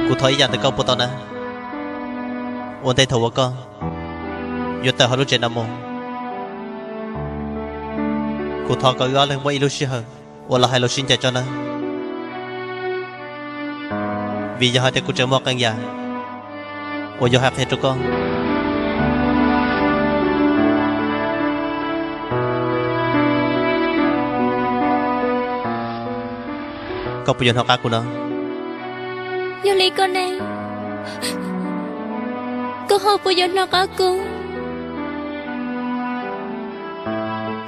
cụ thấy dàn từ câu bút tao nè ôn tay thầu con giờ tại họ lúc chơi nằm mồ cụ thọ có gõ lên mấy lúc xí hơn ôn là hai lúc xin chạy cho nè vì giờ hai tay cụ chơi mò căn nhà ôn giờ học hết cho con con bây giờ học cá của nó giờ lấy con này con học bây giờ nó có cô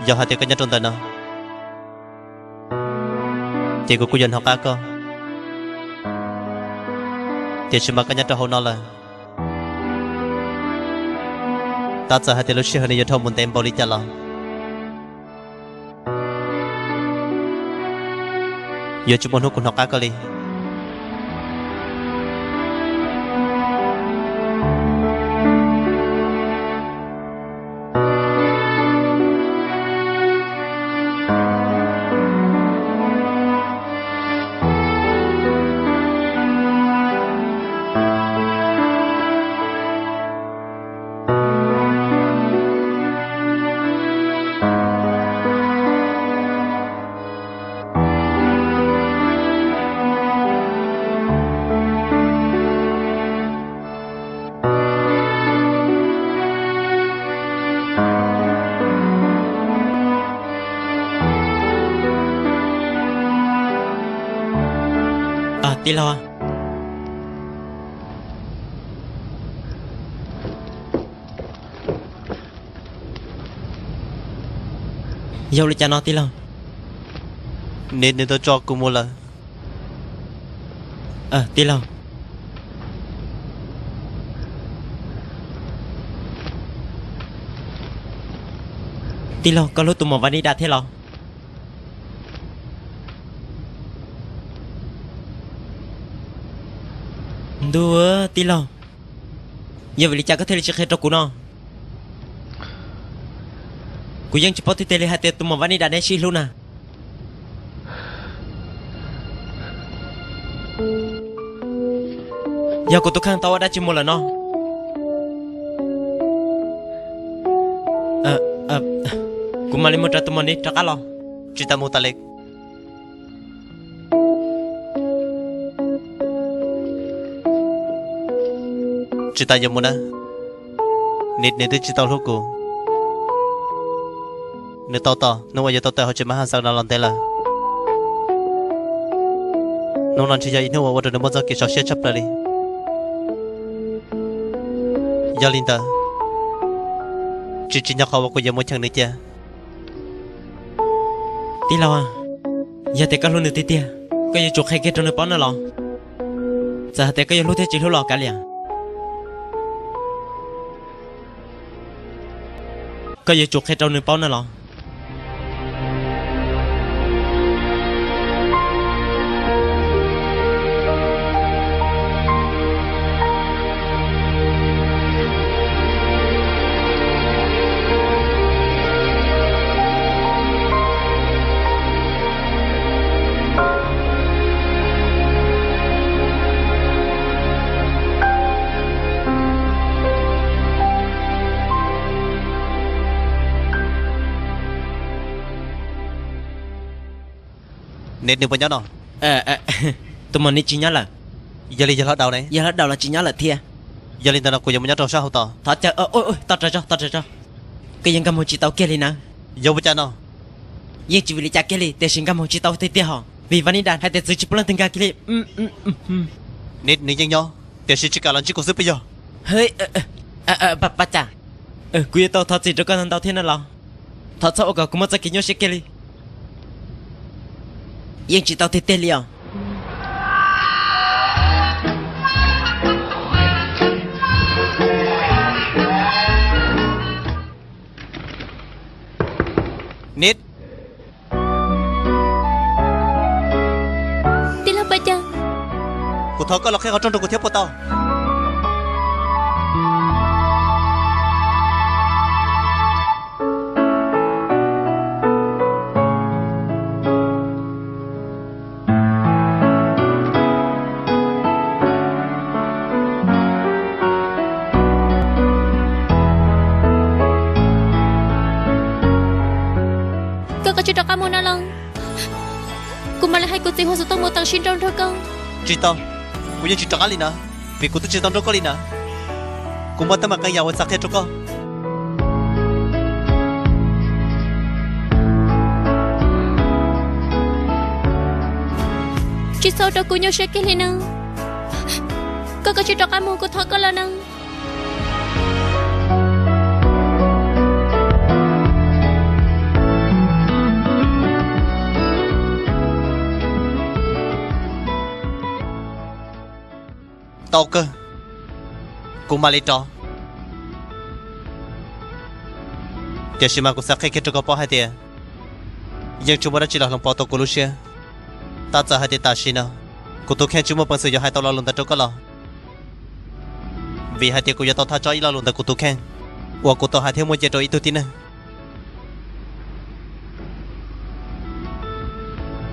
giờ hai tay có nhớ trong tay nó thì của cô dân học cá con thì chỉ mà cái nhớ trong hồn nó là ta sẽ hai tay lúc xưa hơn giờ thông muốn tem bảo lý trả lo giờ chúng muốn hút con học cá có đi tí lo dâu lấy cha nó tí lo nên tôi cho cô mua là tí lo tí lo con lúc tụi mày vào đi đã thế lo đùa tí lo giờ vậy cha có thể là chơi trò của nó cô dân chỉ bảo tụi hai tụi mà vẫn đi đàn xí luôn à giờ cô tụi khang tao đã chỉ một lần nó cô mà lấy một trà tụi mình đi trà cá lo chỉ ta mua ta lấy chỉ ta giờ muốn á nít nít chỉ tao lúc cô nếu tao tao nếu mà giờ tao tao họ chỉ mà hàng sang nào làm thế là nó làm chỉ giờ nếu mà vào nó mất ra cái sợi chấp lại đi giờ linh ta chỉ nhắc họ vào cái giờ mới chẳng được chưa tí lo à giờ thì các luôn được tí tia cái giờ chuột hay cái trong nơi bón nó lo giờ thì cái giờ lúc thế chỉ lúc lo cả liền cái giờ chuột hay trong nơi bón nó lo nít nít bao nhiêu nào tụi mình đi chỉ nhớ là giờ linh giờ hết đầu này giờ hết đầu là chỉ nhớ là thia giờ linh ta nào cô giờ mới nhớ trò sao hậu tao thật chờ ôi tao cho cái dân cầm hồ chỉ tao kia đi nè giờ bây giờ nào dân chỉ vì cha kia đi để xin cầm hồ chỉ tao thấy tia họ vì vấn đề đàn hay để giữ chụp lên từng cái kia đi nít nít nhanh nhau để xin chỉ cả lần chỉ có sức bây giờ hơi bà cha quý tao thật gì cho con tao thế nào lo thật sao cả cũng mất ra cái nhau sẽ kia đi dân chỉ tao thấy tia liền nít tí là bây giờ cô thọ có là khi họ trong đồ của thiếu của tao cho kamu nào lòng cô mà lại hay cô tìm hoa số tông một tầng xin trong thôi con Chị tao Cô nhớ chị trắng á Lina Vì cô tôi chị tao cho con Lina Cô mất tâm mà cái giàu sạc hết cho con chị sao cho cô nhớ sẽ cái lên nào cô có chị cho kamu cô thôi con là nào Tao cơ Cô mà lấy trò Để xem mà cô sạc hết cho con bỏ hai tiền Nhưng chúng ta chỉ là lòng bỏ tao cô lúc xưa ta giờ hai ta xin nào, cô tôi khen chúng một bằng sự do hai tao lo luôn ta cho có lo, vì hai tiếng cô do tao tha cho ý lo luôn ta cô tôi khen, hoặc cô tao hai tiếng muốn chơi rồi ý tôi tin nè,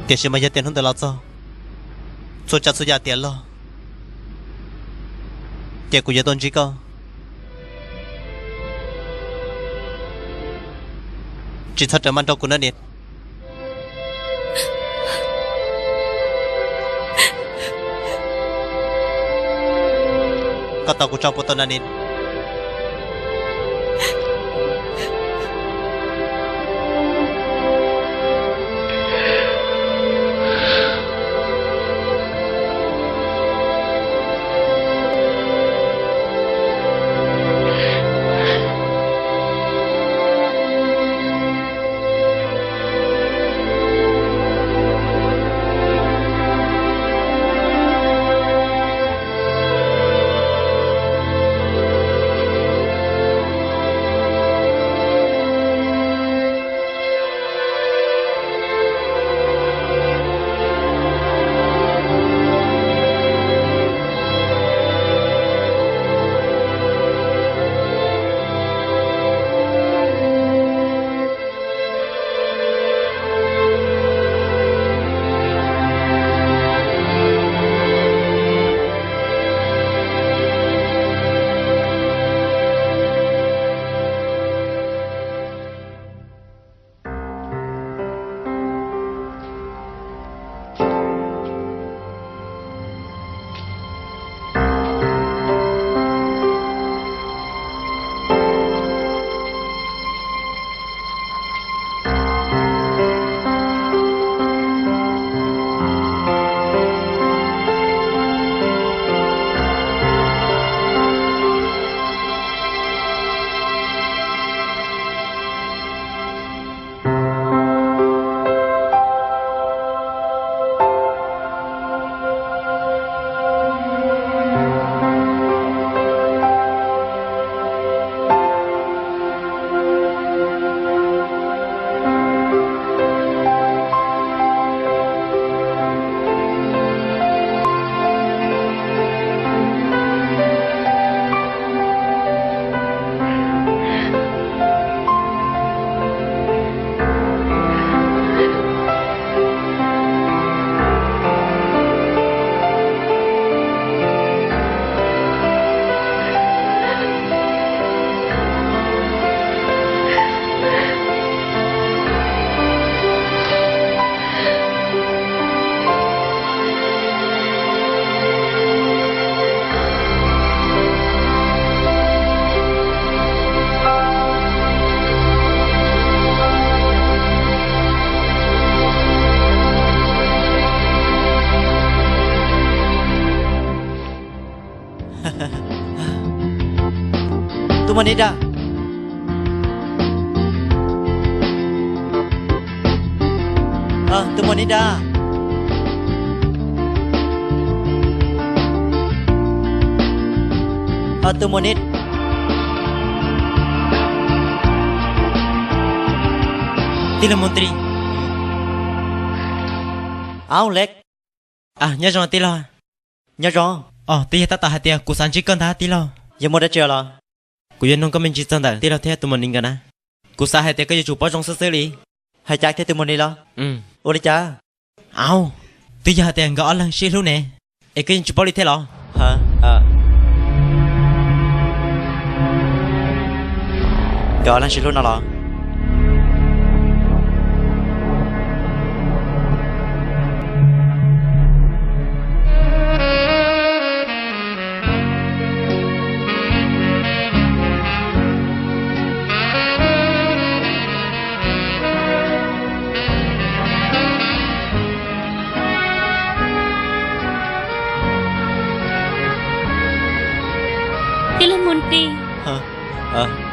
tiền xin mà giờ tiền không được lo sao, số chặt số giá tiền lo, tiền cô giờ tôn chỉ có, chỉ thật là mang cho cô nó nè. Kata aku campur tananin. Tumanida. Tumanida. Tumanid. Tila Menteri. Áo lek. Nhớ rồi tila. Nhớ rồi. Tila ta hati aku sanji kan ta tila. Giờ mua đã chờ là. Cô yên nông có mình chỉ chân đại tila theo tụi mình cả na. Cô sa hati cái chụp bao trong sơ li. Hai trái theo tụi mình đi lo. Ô đi cha. Tila hati anh gọi là xí luôn nè. Cái chụp bao đi theo lo. Hả? Gọi là xí luôn nào lo. ตี Hả?